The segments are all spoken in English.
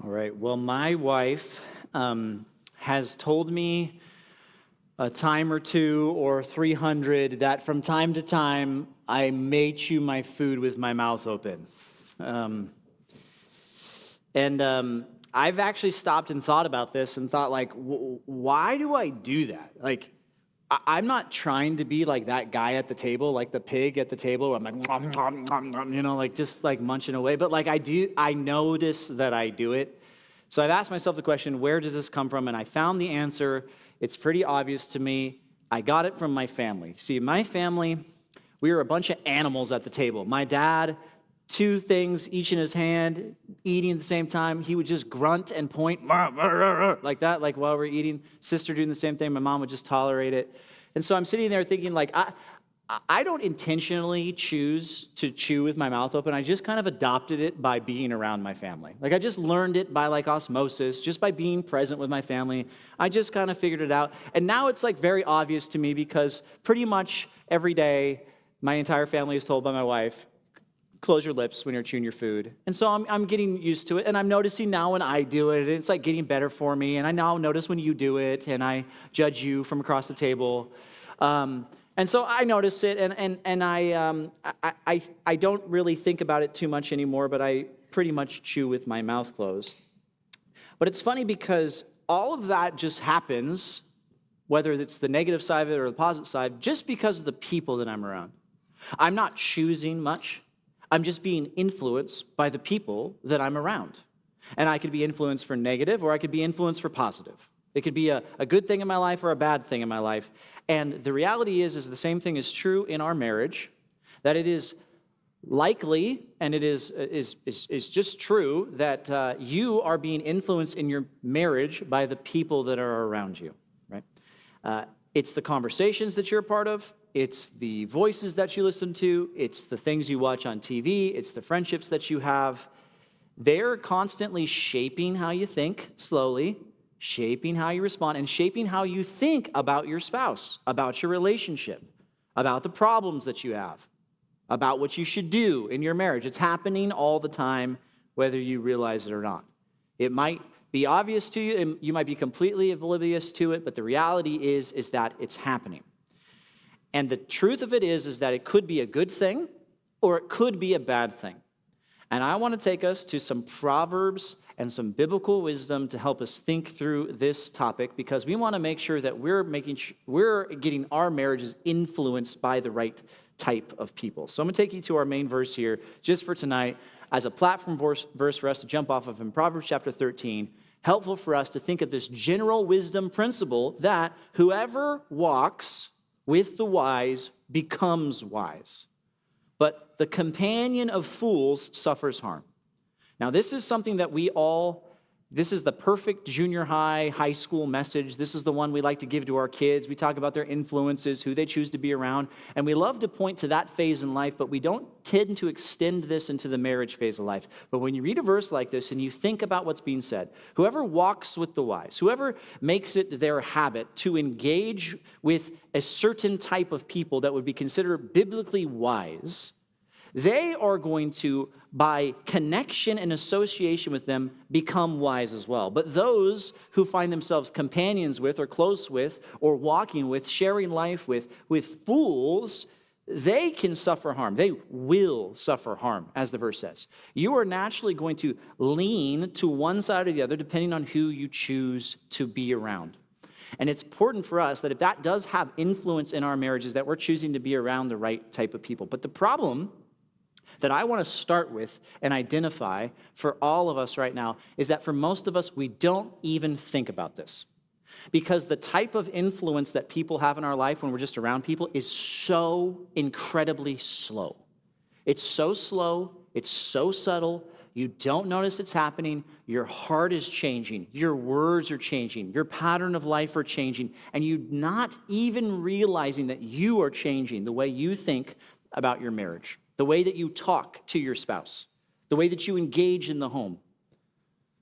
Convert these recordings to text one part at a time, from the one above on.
All right. Well, my wife has told me a time or two or 300 that from time to time I may chew my food with my mouth open. And I've actually stopped and thought about this and thought, like, why do I do that? Like, I'm not trying to be like that guy at the table, like the pig at the table, where I'm like, nom, nom, nom, nom, like just like munching away. But like I notice that I do it. So I've asked myself the question, where does this come from? And I found the answer. It's pretty obvious to me. I got it from my family. See, my family, we were a bunch of animals at the table. My dad, two things each in his hand, eating at the same time. He would just grunt and point like that, like while we're eating. Sister doing the same thing. My mom would just tolerate it. And so I'm sitting there thinking, like, I don't intentionally choose to chew with my mouth open. I just kind of adopted it by being around my family. Like, I just learned it by like osmosis, just by being present with my family. I just kind of figured it out. And now it's like very obvious to me because pretty much every day, my entire family is told by my wife, close your lips when you're chewing your food. And so I'm getting used to it, and I'm noticing now when I do it, and it's like getting better for me, and I now notice when you do it, and I judge you from across the table. And so I notice it, and I don't really think about it too much anymore, but I pretty much chew with my mouth closed. But it's funny because all of that just happens, whether it's the negative side of it or the positive side, just because of the people that I'm around. I'm not choosing much. I'm just being influenced by the people that I'm around. And I could be influenced for negative, or I could be influenced for positive. It could be a good thing in my life or a bad thing in my life. And the reality is the same thing is true in our marriage, that it is likely, and it is just true, that you are being influenced in your marriage by the people that are around you, right? It's the conversations that you're a part of. It's the voices that you listen to. It's the things you watch on TV. It's the friendships that you have. They're constantly shaping how you think, slowly, shaping how you respond, and shaping how you think about your spouse, about your relationship, about the problems that you have, about what you should do in your marriage. It's happening all the time, whether you realize it or not. It might be obvious to you, and you might be completely oblivious to it, but the reality is that it's happening. And the truth of it is that it could be a good thing or it could be a bad thing. And I want to take us to some Proverbs and some biblical wisdom to help us think through this topic, because we want to make sure that we're getting our marriages influenced by the right type of people. So I'm going to take you to our main verse here just for tonight as a platform verse for us to jump off of in Proverbs chapter 13, helpful for us to think of this general wisdom principle that whoever walks with the wise becomes wise, but the companion of fools suffers harm. Now, this is something that this is the perfect junior high school message. This is the one we like to give to our kids. We talk about their influences, who they choose to be around, and we love to point to that phase in life, but we don't tend to extend this into the marriage phase of life. But when you read a verse like this and you think about what's being said, whoever walks with the wise, whoever makes it their habit to engage with a certain type of people that would be considered biblically wise, they are going to, by connection and association with them, become wise as well. But those who find themselves companions with, or close with, or walking with, sharing life with fools, they can suffer harm. They will suffer harm, as the verse says. You are naturally going to lean to one side or the other, depending on who you choose to be around. And it's important for us that if that does have influence in our marriages, that we're choosing to be around the right type of people. But the problem that I want to start with and identify for all of us right now is that for most of us, we don't even think about this. Because the type of influence that people have in our life when we're just around people is so incredibly slow. It's so slow, it's so subtle, you don't notice it's happening, your heart is changing, your words are changing, your pattern of life are changing, and you're not even realizing that you are changing the way you think about your marriage, the way that you talk to your spouse, the way that you engage in the home,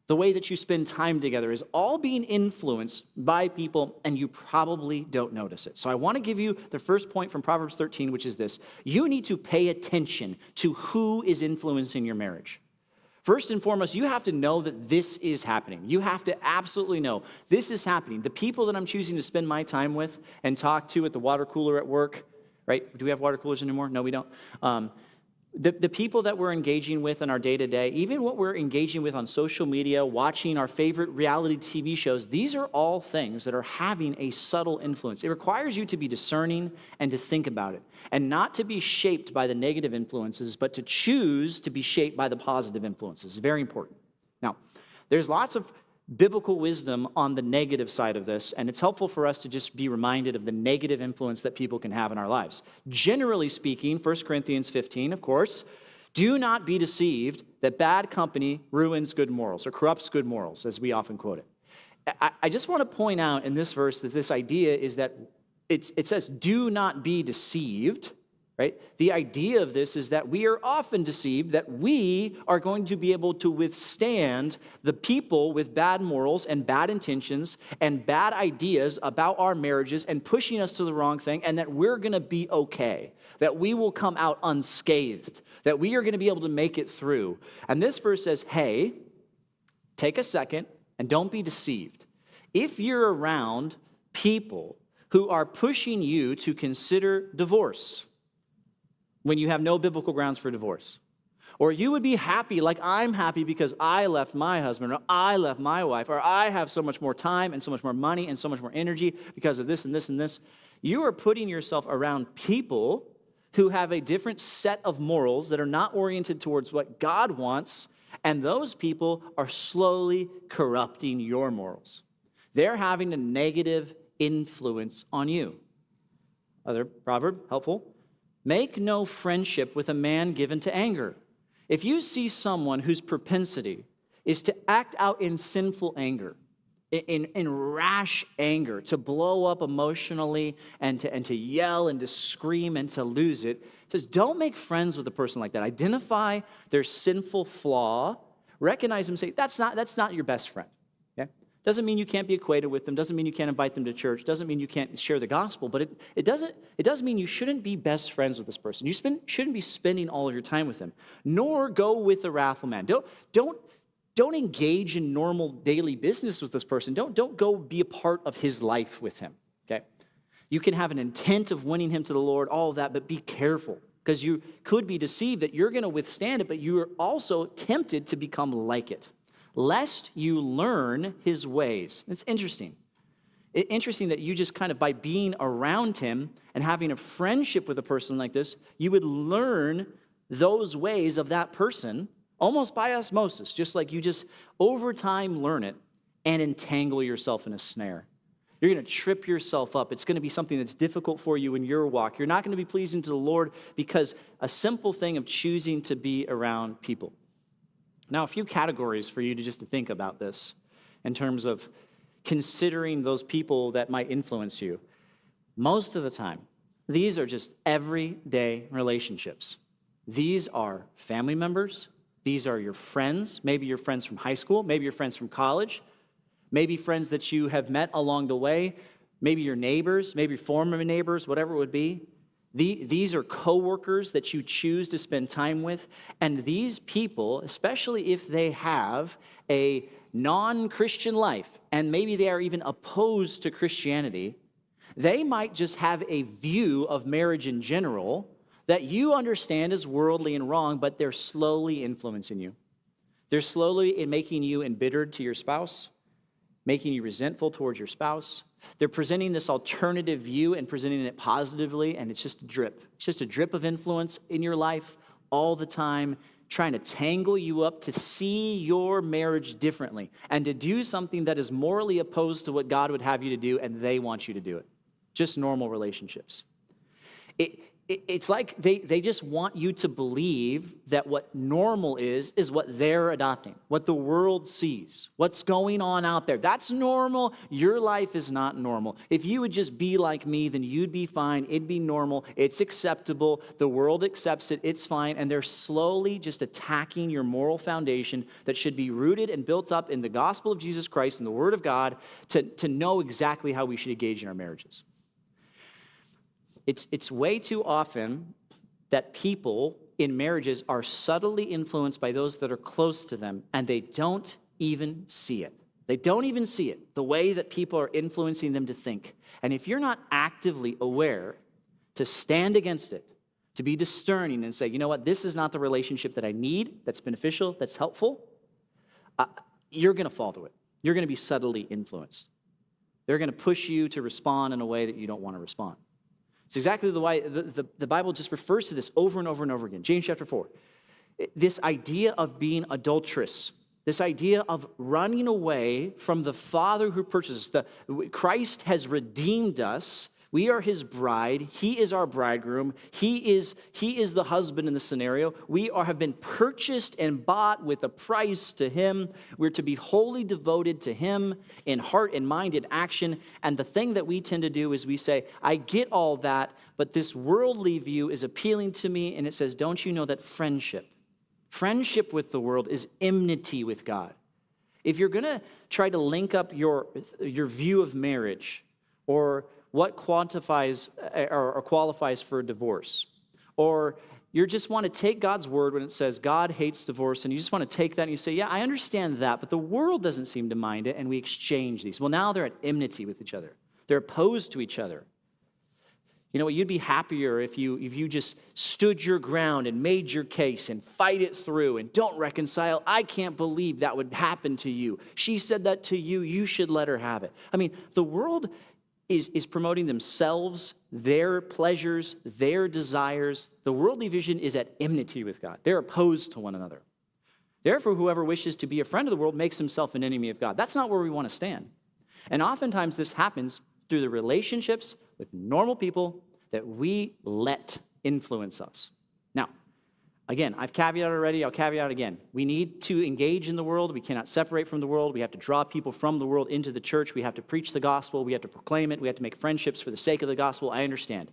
the way that you spend time together is all being influenced by people, and you probably don't notice it. So I want to give you the first point from Proverbs 13, which is this. You need to pay attention to who is influencing your marriage. First and foremost, you have to know that this is happening. You have to absolutely know this is happening. The people that I'm choosing to spend my time with and talk to at the water cooler at work, right? Do we have water coolers anymore? No, we don't. The people that we're engaging with in our day-to-day, even what we're engaging with on social media, watching our favorite reality TV shows, these are all things that are having a subtle influence. It requires you to be discerning and to think about it, and not to be shaped by the negative influences, but to choose to be shaped by the positive influences. Very important. Now, there's lots of biblical wisdom on the negative side of this, and it's helpful for us to just be reminded of the negative influence that people can have in our lives. Generally speaking, 1 Corinthians 15, of course, do not be deceived that bad company ruins good morals or corrupts good morals, as we often quote it. I just want to point out in this verse that this idea is that it says, do not be deceived, right? The idea of this is that we are often deceived that we are going to be able to withstand the people with bad morals and bad intentions and bad ideas about our marriages and pushing us to the wrong thing, and that we're going to be okay, that we will come out unscathed, that we are going to be able to make it through. And this verse says, hey, take a second and don't be deceived. If you're around people who are pushing you to consider divorce, when you have no biblical grounds for divorce. Or you would be happy like I'm happy because I left my husband, or I left my wife, or I have so much more time and so much more money and so much more energy because of this and this and this. You are putting yourself around people who have a different set of morals that are not oriented towards what God wants, and those people are slowly corrupting your morals. They're having a negative influence on you. Other proverb, helpful. Make no friendship with a man given to anger. If you see someone whose propensity is to act out in sinful anger, in rash anger, to blow up emotionally and to yell and to scream and to lose it, says don't make friends with a person like that. Identify their sinful flaw, recognize them, say that's not your best friend. Doesn't mean you can't be acquainted with them, doesn't mean you can't invite them to church, doesn't mean you can't share the gospel, but it does mean you shouldn't be best friends with this person. You shouldn't be spending all of your time with them, nor go with the wrathful man. Don't engage in normal daily business with this person. Don't go be a part of his life with him, okay? You can have an intent of winning him to the Lord, all of that, but be careful, because you could be deceived that you're going to withstand it, but you are also tempted to become like it, lest you learn his ways. It's interesting. Interesting that you just kind of, by being around him and having a friendship with a person like this, you would learn those ways of that person almost by osmosis, just like you just over time learn it and entangle yourself in a snare. You're going to trip yourself up. It's going to be something that's difficult for you in your walk. You're not going to be pleasing to the Lord because a simple thing of choosing to be around people. Now, a few categories for you to think about this in terms of considering those people that might influence you. Most of the time, these are just everyday relationships. These are family members. These are your friends. Maybe your friends from high school. Maybe your friends from college. Maybe friends that you have met along the way. Maybe your neighbors, maybe former neighbors, whatever it would be. These are coworkers that you choose to spend time with, and these people, especially if they have a non-Christian life, and maybe they are even opposed to Christianity, they might just have a view of marriage in general that you understand as worldly and wrong, but they're slowly influencing you. They're slowly making you embittered to your spouse, making you resentful towards your spouse. They're presenting this alternative view and presenting it positively, and it's just a drip. It's just a drip of influence in your life all the time, trying to tangle you up to see your marriage differently and to do something that is morally opposed to what God would have you to do, and they want you to do it. Just normal relationships. It's like they just want you to believe that what normal is what they're adopting, what the world sees, what's going on out there. That's normal. Your life is not normal. If you would just be like me, then you'd be fine. It'd be normal. It's acceptable. The world accepts it. It's fine. And they're slowly just attacking your moral foundation that should be rooted and built up in the gospel of Jesus Christ and the Word of God to know exactly how we should engage in our marriages. It's way too often that people in marriages are subtly influenced by those that are close to them, and they don't even see it. They don't even see it, the way that people are influencing them to think. And if you're not actively aware to stand against it, to be discerning and say, you know what, this is not the relationship that I need, that's beneficial, that's helpful, you're going to fall to it. You're going to be subtly influenced. They're going to push you to respond in a way that you don't want to respond. It's exactly the way the Bible just refers to this over and over and over again. James chapter 4. This idea of being adulterous, this idea of running away from the Father who purchased us. Christ has redeemed us. We are his bride. He is our bridegroom. He is the husband in the scenario. We have been purchased and bought with a price to him. We're to be wholly devoted to him in heart and mind and action. And the thing that we tend to do is we say, I get all that, but this worldly view is appealing to me. And it says, don't you know that friendship with the world is enmity with God? If you're going to try to link up your view of marriage or what quantifies or qualifies for a divorce, or you just want to take God's word when it says God hates divorce, and you just want to take that and you say, yeah, I understand that, but the world doesn't seem to mind it, and we exchange these. Well, now they're at enmity with each other. They're opposed to each other. You know what, you'd be happier if you just stood your ground and made your case and fight it through and don't reconcile. I can't believe that would happen to you. She said that to you. You should let her have it. I mean, the world is promoting themselves, their pleasures, their desires. The worldly vision is at enmity with God. They're opposed to one another. Therefore, whoever wishes to be a friend of the world makes himself an enemy of God. That's not where we want to stand. And oftentimes this happens through the relationships with normal people that we let influence us. Now, again, I've caveated already, I'll caveat again. We need to engage in the world. We cannot separate from the world. We have to draw people from the world into the church. We have to preach the gospel. We have to proclaim it. We have to make friendships for the sake of the gospel. I understand.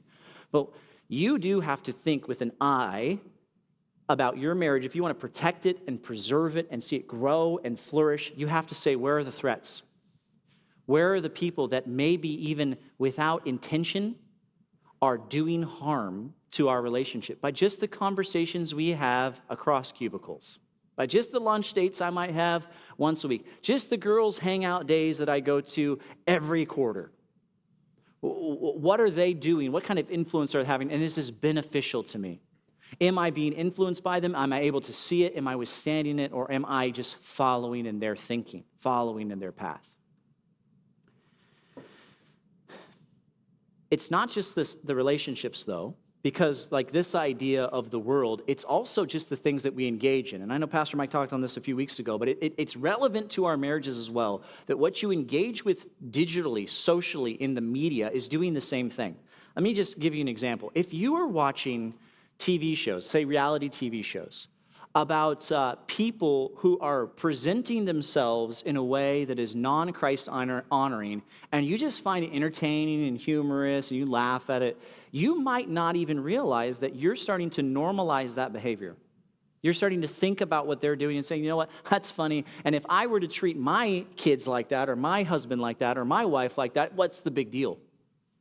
But you do have to think with an eye about your marriage. If you want to protect it and preserve it and see it grow and flourish, you have to say, where are the threats? Where are the people that maybe even without intention are doing harm to our relationship by just the conversations we have across cubicles, by just the lunch dates I might have once a week, just the girls' hangout days that I go to every quarter? What are they doing? What kind of influence are they having? And is this beneficial to me? Am I being influenced by them? Am I able to see it? Am I withstanding it? Or am I just following in their thinking, following in their path? It's not just the relationships, though, because like this idea of the world, it's also just the things that we engage in. And I know Pastor Mike talked on this a few weeks ago, but it's relevant to our marriages as well, that what you engage with digitally, socially, in the media is doing the same thing. Let me just give you an example. If you are watching TV shows, say reality TV shows, about people who are presenting themselves in a way that is non-Christ honoring, and you just find it entertaining and humorous, and you laugh at it, you might not even realize that you're starting to normalize that behavior. You're starting to think about what they're doing and saying, you know what, that's funny, and if I were to treat my kids like that, or my husband like that, or my wife like that, what's the big deal?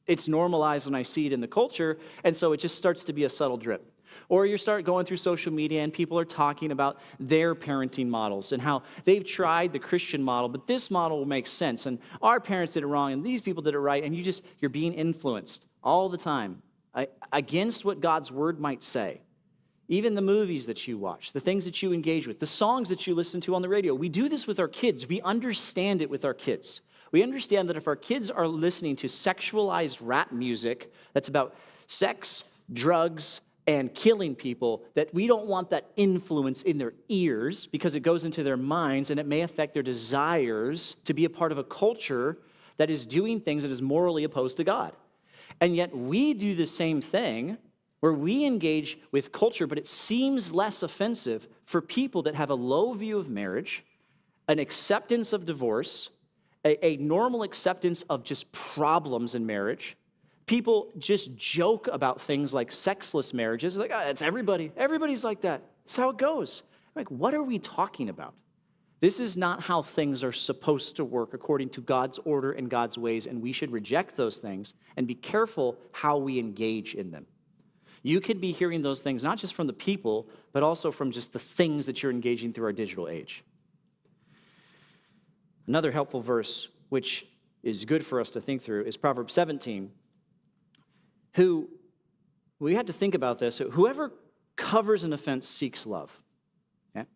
It's normalized when I see it in the culture, and so it just starts to be a subtle drip. Or you start going through social media and people are talking about their parenting models and how they've tried the Christian model, but this model will make sense. And our parents did it wrong and these people did it right. And you're being influenced all the time against what God's word might say. Even the movies that you watch, the things that you engage with, the songs that you listen to on the radio. We do this with our kids. We understand it with our kids. We understand that if our kids are listening to sexualized rap music that's about sex, drugs, and killing people, that we don't want that influence in their ears because it goes into their minds and it may affect their desires to be a part of a culture that is doing things that is morally opposed to God. And yet we do the same thing where we engage with culture, but it seems less offensive for people that have a low view of marriage, an acceptance of divorce, a normal acceptance of just problems in marriage. People just joke about things like sexless marriages. Like, it's everybody. Everybody's like that. That's how it goes. Like, what are we talking about? This is not how things are supposed to work according to God's order and God's ways, and we should reject those things and be careful how we engage in them. You could be hearing those things not just from the people, but also from just the things that you're engaging through our digital age. Another helpful verse, which is good for us to think through, is Proverbs 17. We had to think about this. Whoever covers an offense seeks love. Okay?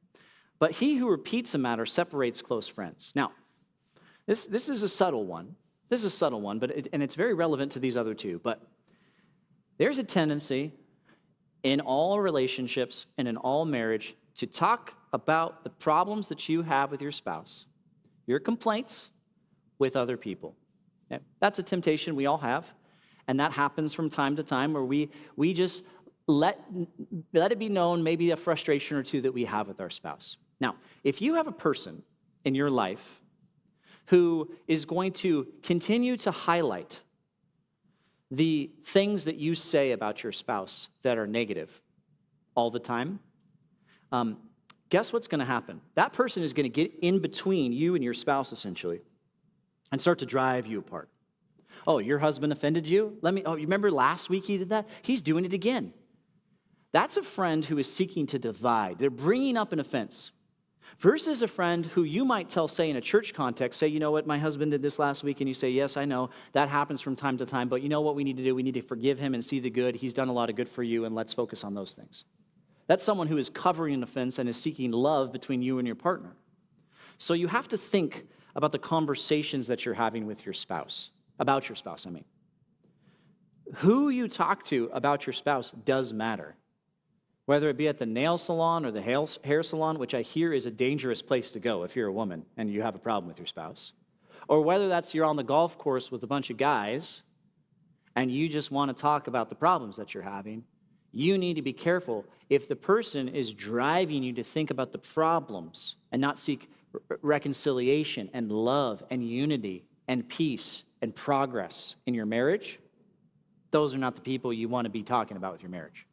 But he who repeats a matter separates close friends. Now, this is a subtle one. This is a subtle one, and it's very relevant to these other two. But there's a tendency in all relationships and in all marriage to talk about the problems that you have with your spouse, your complaints with other people. Okay? That's a temptation we all have, and that happens from time to time where we just let it be known maybe a frustration or two that we have with our spouse. Now, if you have a person in your life who is going to continue to highlight the things that you say about your spouse that are negative all the time, guess what's going to happen? That person is going to get in between you and your spouse, essentially, and start to drive you apart. Oh, your husband offended you? You remember last week he did that? He's doing it again. That's a friend who is seeking to divide. They're bringing up an offense. Versus a friend who you might tell, say, in a church context, say, you know what, my husband did this last week, and you say, yes, I know, that happens from time to time, but you know what we need to do? We need to forgive him and see the good. He's done a lot of good for you, and let's focus on those things. That's someone who is covering an offense and is seeking love between you and your partner. So you have to think about the conversations that you're having with your spouse, about your spouse, I mean. Who you talk to about your spouse does matter. Whether it be at the nail salon or the hair salon, which I hear is a dangerous place to go if you're a woman and you have a problem with your spouse, or whether that's you're on the golf course with a bunch of guys and you just want to talk about the problems that you're having, you need to be careful. If the person is driving you to think about the problems and not seek reconciliation and love and unity and peace and progress in your marriage, those are not the people you want to be talking about with your marriage.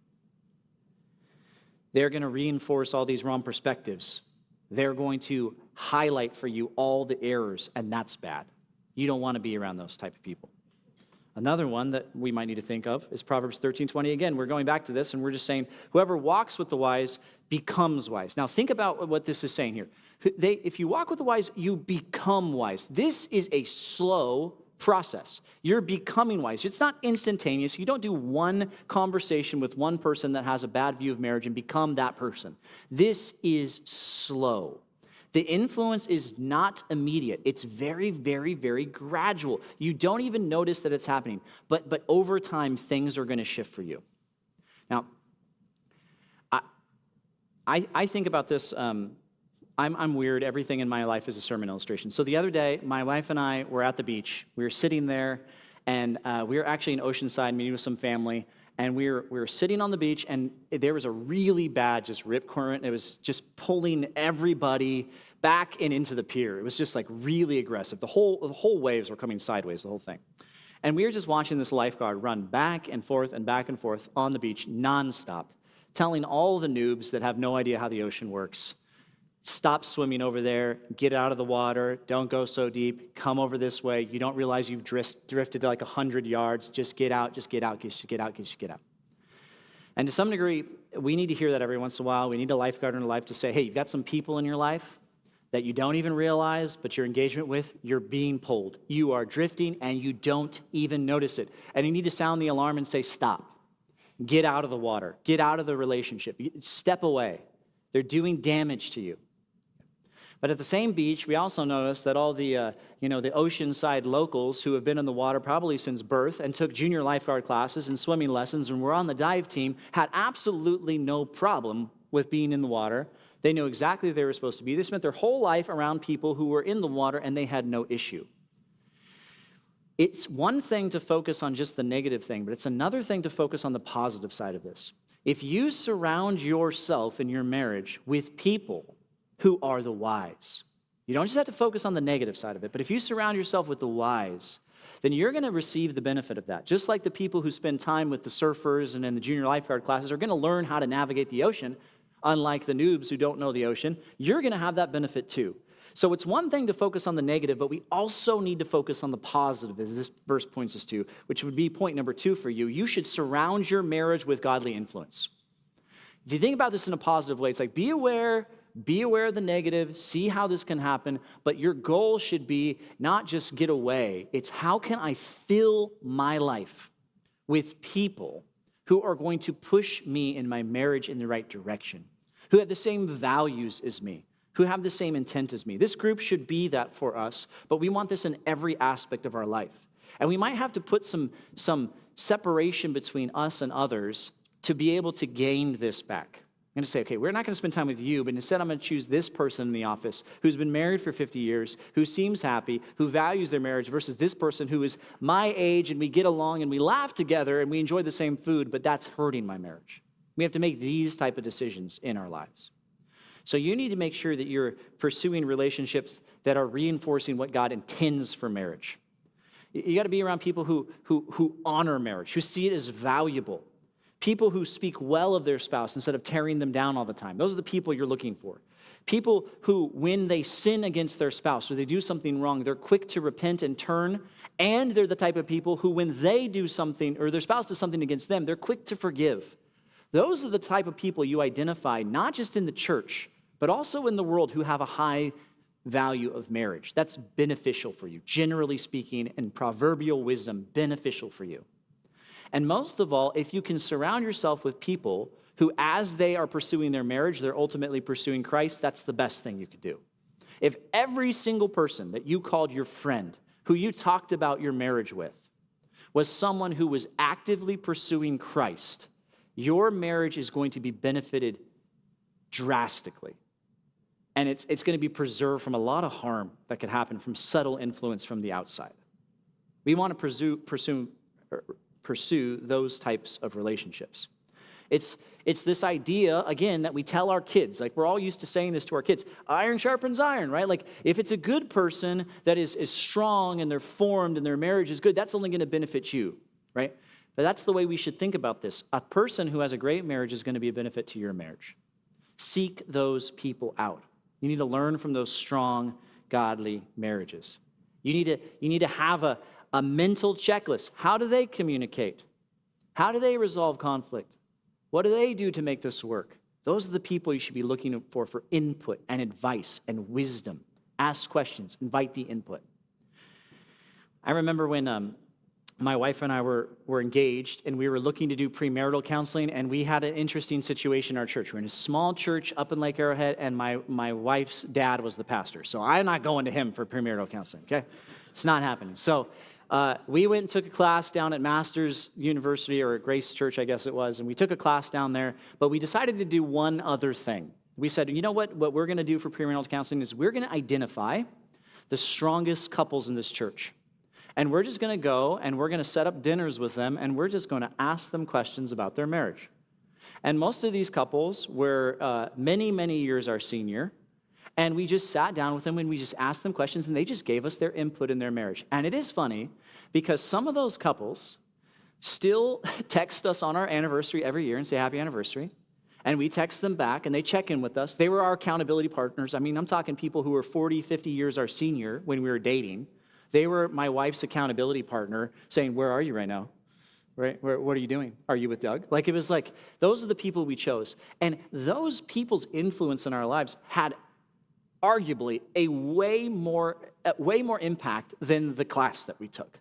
They're going to reinforce all these wrong perspectives. They're going to highlight for you all the errors, and that's bad. You don't want to be around those type of people. Another one that we might need to think of is Proverbs 13:20. Again, we're going back to this, and we're just saying, whoever walks with the wise becomes wise. Now, think about what this is saying here. If you walk with the wise, you become wise. This is a slow process. You're becoming wise. It's not instantaneous. You don't do one conversation with one person that has a bad view of marriage and become that person. This is slow. The influence is not immediate. It's very, very, very gradual. You don't even notice that it's happening. But over time, things are going to shift for you. Now, I think about this. I'm weird. Everything in my life is a sermon illustration. So the other day, my wife and I were at the beach. We were sitting there, and we were actually in Oceanside meeting with some family, and we were sitting on the beach, and there was a really bad just rip current. It was just pulling everybody back and into the pier. It was just like really aggressive. The whole waves were coming sideways, the whole thing. And we were just watching this lifeguard run back and forth on the beach nonstop, telling all the noobs that have no idea how the ocean works, stop swimming over there, get out of the water, don't go so deep, come over this way. You don't realize you've drifted like 100 yards. Just get out, just get out, just get out, just get out. And to some degree, we need to hear that every once in a while. We need a lifeguard in our life to say, hey, you've got some people in your life that you don't even realize, but your engagement with, you're being pulled. You are drifting, and you don't even notice it. And you need to sound the alarm and say, stop. Get out of the water. Get out of the relationship. Step away. They're doing damage to you. But at the same beach, we also noticed that all the Oceanside locals who have been in the water probably since birth and took junior lifeguard classes and swimming lessons and were on the dive team had absolutely no problem with being in the water. They knew exactly where they were supposed to be. They spent their whole life around people who were in the water, and they had no issue. It's one thing to focus on just the negative thing, but it's another thing to focus on the positive side of this. If you surround yourself in your marriage with people who are the wise. You don't just have to focus on the negative side of it, but if you surround yourself with the wise, then you're going to receive the benefit of that. Just like the people who spend time with the surfers and in the junior lifeguard classes are going to learn how to navigate the ocean, unlike the noobs who don't know the ocean, you're going to have that benefit too. So it's one thing to focus on the negative, but we also need to focus on the positive, as this verse points us to, which would be point number 2 for you. You should surround your marriage with godly influence. If you think about this in a positive way, it's like be aware of the negative, see how this can happen, but your goal should be not just get away. It's how can I fill my life with people who are going to push me in my marriage in the right direction, who have the same values as me, who have the same intent as me. This group should be that for us, but we want this in every aspect of our life. And we might have to put some separation between us and others to be able to gain this back. I'm going to say, okay, we're not going to spend time with you, but instead I'm going to choose this person in the office who's been married for 50 years, who seems happy, who values their marriage, versus this person who is my age and we get along and we laugh together and we enjoy the same food, but that's hurting my marriage. We have to make these type of decisions in our lives. So you need to make sure that you're pursuing relationships that are reinforcing what God intends for marriage. You got to be around people who honor marriage, who see it as valuable. People who speak well of their spouse instead of tearing them down all the time. Those are the people you're looking for. People who, when they sin against their spouse or they do something wrong, they're quick to repent and turn. And they're the type of people who, when they do something or their spouse does something against them, they're quick to forgive. Those are the type of people you identify, not just in the church, but also in the world, who have a high value of marriage. That's beneficial for you, generally speaking, and proverbial wisdom, beneficial for you. And most of all, if you can surround yourself with people who, as they are pursuing their marriage, they're ultimately pursuing Christ, that's the best thing you could do. If every single person that you called your friend, who you talked about your marriage with, was someone who was actively pursuing Christ, your marriage is going to be benefited drastically. And it's going to be preserved from a lot of harm that could happen from subtle influence from the outside. We want to pursue those types of relationships. It's this idea, again, that we tell our kids, like we're all used to saying this to our kids, iron sharpens iron, right? Like if it's a good person that is strong and they're formed and their marriage is good, that's only going to benefit you, right? But that's the way we should think about this. A person who has a great marriage is going to be a benefit to your marriage. Seek those people out. You need to learn from those strong, godly marriages. You need to have a mental checklist. How do they communicate? How do they resolve conflict? What do they do to make this work? Those are the people you should be looking for input and advice and wisdom. Ask questions, invite the input. I remember when my wife and I were engaged and we were looking to do premarital counseling, and we had an interesting situation in our church. We're in a small church up in Lake Arrowhead, and my wife's dad was the pastor. So I'm not going to him for premarital counseling, okay? It's not happening. So we went and took a class down at Masters University, or at Grace Church, I guess it was, and we took a class down there, but we decided to do one other thing. We said, you know what we're going to do for premarital counseling is we're going to identify the strongest couples in this church. And we're just going to go and we're going to set up dinners with them, and we're just going to ask them questions about their marriage. And most of these couples were many, many years our senior. And we just sat down with them and we just asked them questions, and they just gave us their input in their marriage. And it is funny because some of those couples still text us on our anniversary every year and say happy anniversary. And we text them back and they check in with us. They were our accountability partners. I mean, I'm talking people who were 40, 50 years our senior when we were dating. They were my wife's accountability partner saying, where are you right now? Right? What are you doing? Are you with Doug? Like, it was like, those are the people we chose. And those people's influence in our lives had arguably a way more impact than the class that we took,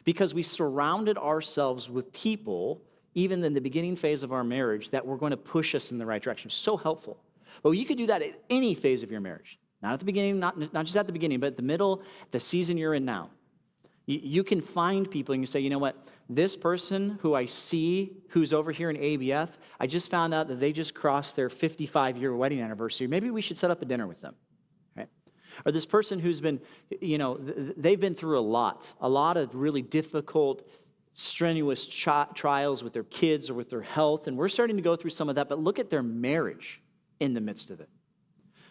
because we surrounded ourselves with people, even in the beginning phase of our marriage, that were going to push us in the right direction. So helpful. But you could do that at any phase of your marriage. Not at the beginning, not just at the beginning, but at the middle, the season you're in now. You can find people and you say, you know what, this person who I see who's over here in ABF, I just found out that they just crossed their 55-year wedding anniversary. Maybe we should set up a dinner with them. Or this person who's been, they've been through a lot of really difficult, strenuous trials with their kids or with their health, and we're starting to go through some of that, but look at their marriage in the midst of it.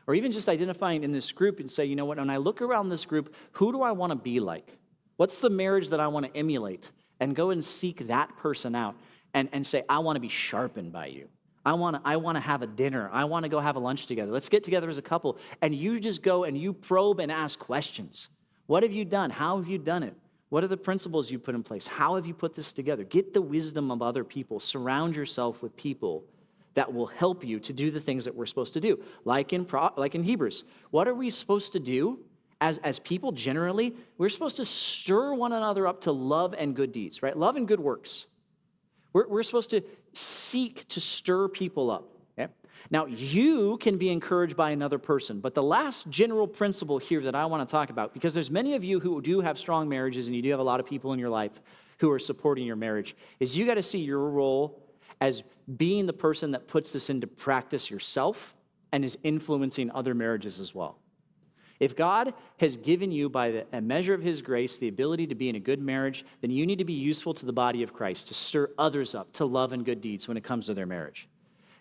Or even just identifying in this group and say, you know what, when I look around this group, who do I want to be like? What's the marriage that I want to emulate? And go and seek that person out and say, I want to be sharpened by you. I want to have a dinner. I want to go have a lunch together. Let's get together as a couple. And you just go and you probe and ask questions. What have you done? How have you done it? What are the principles you put in place? How have you put this together? Get the wisdom of other people. Surround yourself with people that will help you to do the things that we're supposed to do. Like in Hebrews, what are we supposed to do as people generally? We're supposed to stir one another up to love and good deeds, right? Love and good works. We're supposed to seek to stir people up. Okay? Now, you can be encouraged by another person, but the last general principle here that I want to talk about, because there's many of you who do have strong marriages and you do have a lot of people in your life who are supporting your marriage, is you got to see your role as being the person that puts this into practice yourself and is influencing other marriages as well. If God has given you by a measure of his grace the ability to be in a good marriage, then you need to be useful to the body of Christ, to stir others up to love and good deeds when it comes to their marriage.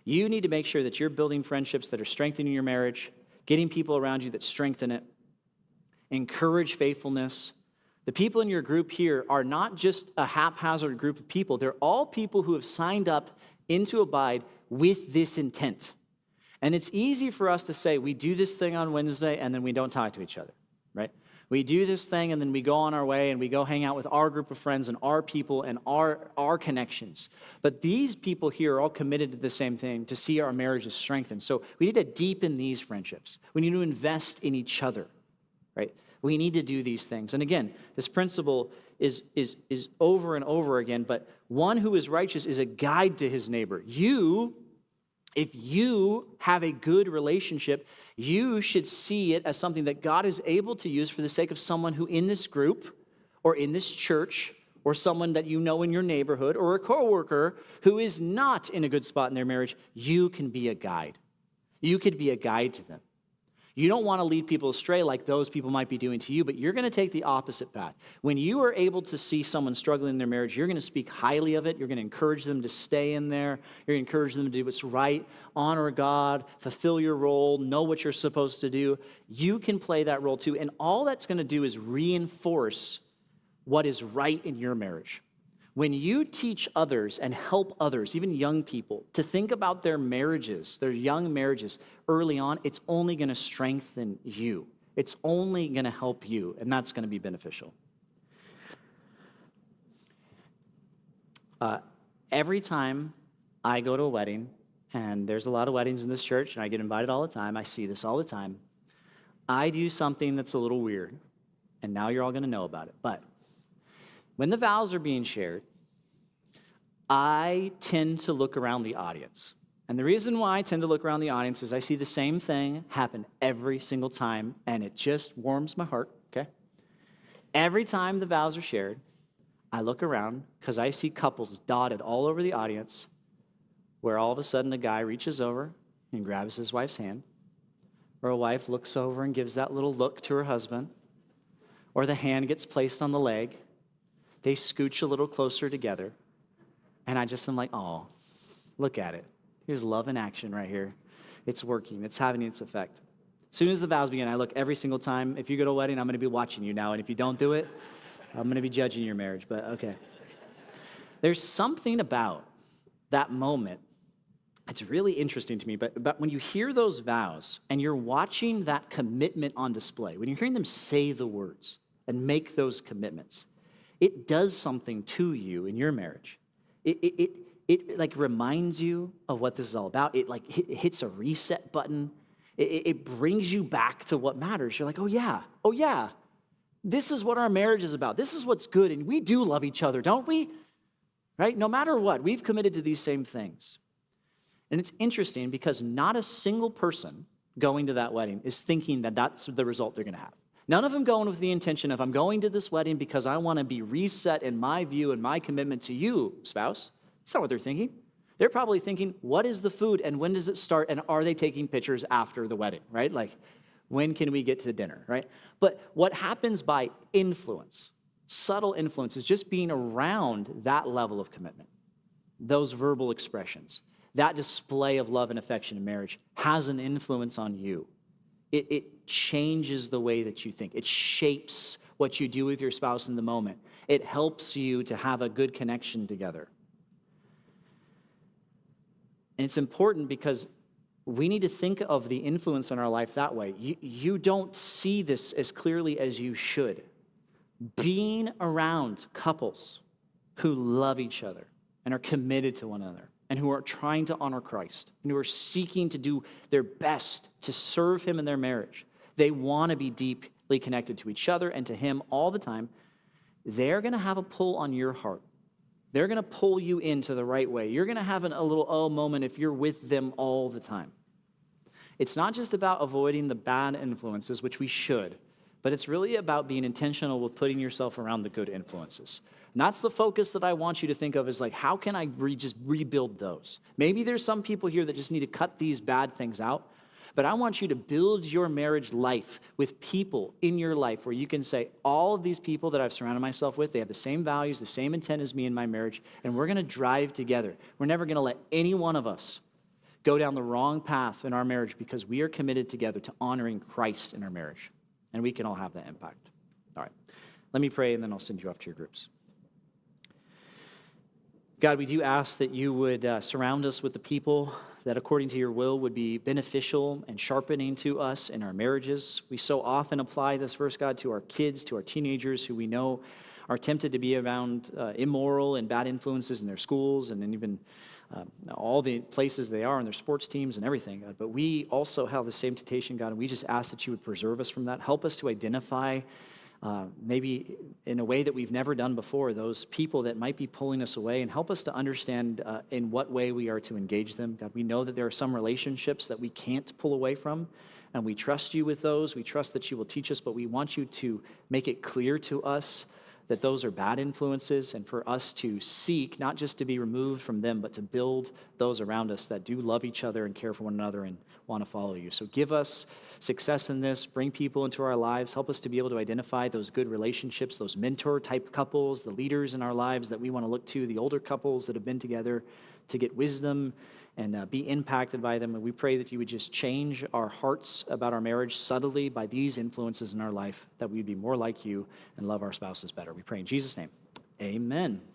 You need to make sure that you're building friendships that are strengthening your marriage, getting people around you that strengthen it, encourage faithfulness. The people in your group here are not just a haphazard group of people. They're all people who have signed up into Abide with this intent. And it's easy for us to say, we do this thing on Wednesday and then we don't talk to each other, right? We do this thing and then we go on our way and we go hang out with our group of friends and our people and our connections. But these people here are all committed to the same thing, to see our marriages strengthened. So we need to deepen these friendships. We need to invest in each other, right? We need to do these things. And again, this principle is over and over again, but one who is righteous is a guide to his neighbor. If you have a good relationship, you should see it as something that God is able to use for the sake of someone who in this group or in this church or someone that you know in your neighborhood or a coworker who is not in a good spot in their marriage. You can be a guide. You could be a guide to them. You don't want to lead people astray like those people might be doing to you, but you're going to take the opposite path. When you are able to see someone struggling in their marriage, you're going to speak highly of it. You're going to encourage them to stay in there. You're going to encourage them to do what's right, honor God, fulfill your role, know what you're supposed to do. You can play that role too, and all that's going to do is reinforce what is right in your marriage. When you teach others and help others, even young people, to think about their marriages, their young marriages early on, it's only going to strengthen you. It's only going to help you, and that's going to be beneficial. Every time I go to a wedding, and there's a lot of weddings in this church, and I get invited all the time, I see this all the time, I do something that's a little weird, and now you're all going to know about it, but when the vows are being shared, I tend to look around the audience. And the reason why I tend to look around the audience is I see the same thing happen every single time, and it just warms my heart, okay? Every time the vows are shared, I look around because I see couples dotted all over the audience where all of a sudden a guy reaches over and grabs his wife's hand, or a wife looks over and gives that little look to her husband, or the hand gets placed on the leg. They scooch a little closer together, and I just am like, oh, look at it. Here's love in action right here. It's working. It's having its effect. As soon as the vows begin, I look every single time. If you go to a wedding, I'm going to be watching you now, and if you don't do it, I'm going to be judging your marriage, but okay. There's something about that moment. It's really interesting to me, but when you hear those vows, and you're watching that commitment on display, when you're hearing them say the words and make those commitments, it does something to you in your marriage. It like reminds you of what this is all about. It like hits a reset button. It brings you back to what matters. You're like, oh yeah, this is what our marriage is about. This is what's good, and we do love each other, don't we? Right? No matter what, we've committed to these same things. And it's interesting because not a single person going to that wedding is thinking that that's the result they're going to have. None of them going with the intention of, I'm going to this wedding because I want to be reset in my view and my commitment to you, spouse. That's not what they're thinking. They're probably thinking, what is the food and when does it start and are they taking pictures after the wedding, right? Like, when can we get to dinner, right? But what happens by influence, subtle influence, is just being around that level of commitment, those verbal expressions, that display of love and affection in marriage has an influence on you. It changes the way that you think. It shapes what you do with your spouse in the moment. It helps you to have a good connection together. And it's important because we need to think of the influence in our life that way. You don't see this as clearly as you should. Being around couples who love each other and are committed to one another and who are trying to honor Christ and who are seeking to do their best to serve him in their marriage. They want to be deeply connected to each other and to him all the time. They're going to have a pull on your heart. They're going to pull you into the right way. You're going to have a little oh moment if you're with them all the time. It's not just about avoiding the bad influences, which we should, but it's really about being intentional with putting yourself around the good influences. And that's the focus that I want you to think of is like, how can I just rebuild those? Maybe there's some people here that just need to cut these bad things out, but I want you to build your marriage life with people in your life where you can say, all of these people that I've surrounded myself with, they have the same values, the same intent as me in my marriage, and we're going to drive together. We're never going to let any one of us go down the wrong path in our marriage because we are committed together to honoring Christ in our marriage, and we can all have that impact. All right, let me pray, and then I'll send you off to your groups. God, we do ask that you would surround us with the people that according to your will would be beneficial and sharpening to us in our marriages. We so often apply this verse, God, to our kids, to our teenagers who we know are tempted to be around immoral and bad influences in their schools and in even all the places they are in their sports teams and everything, God. But we also have the same temptation, God, and we just ask that you would preserve us from that. Help us to identify maybe in a way that we've never done before, those people that might be pulling us away, and help us to understand in what way we are to engage them. God, we know that there are some relationships that we can't pull away from, and we trust you with those. We trust that you will teach us, but we want you to make it clear to us that those are bad influences, and for us to seek, not just to be removed from them, but to build those around us that do love each other and care for one another and want to follow you. So give us success in this, bring people into our lives, help us to be able to identify those good relationships, those mentor-type couples, the leaders in our lives that we want to look to, the older couples that have been together to get wisdom and be impacted by them. And we pray that you would just change our hearts about our marriage subtly by these influences in our life, that we'd be more like you and love our spouses better. We pray in Jesus' name. Amen.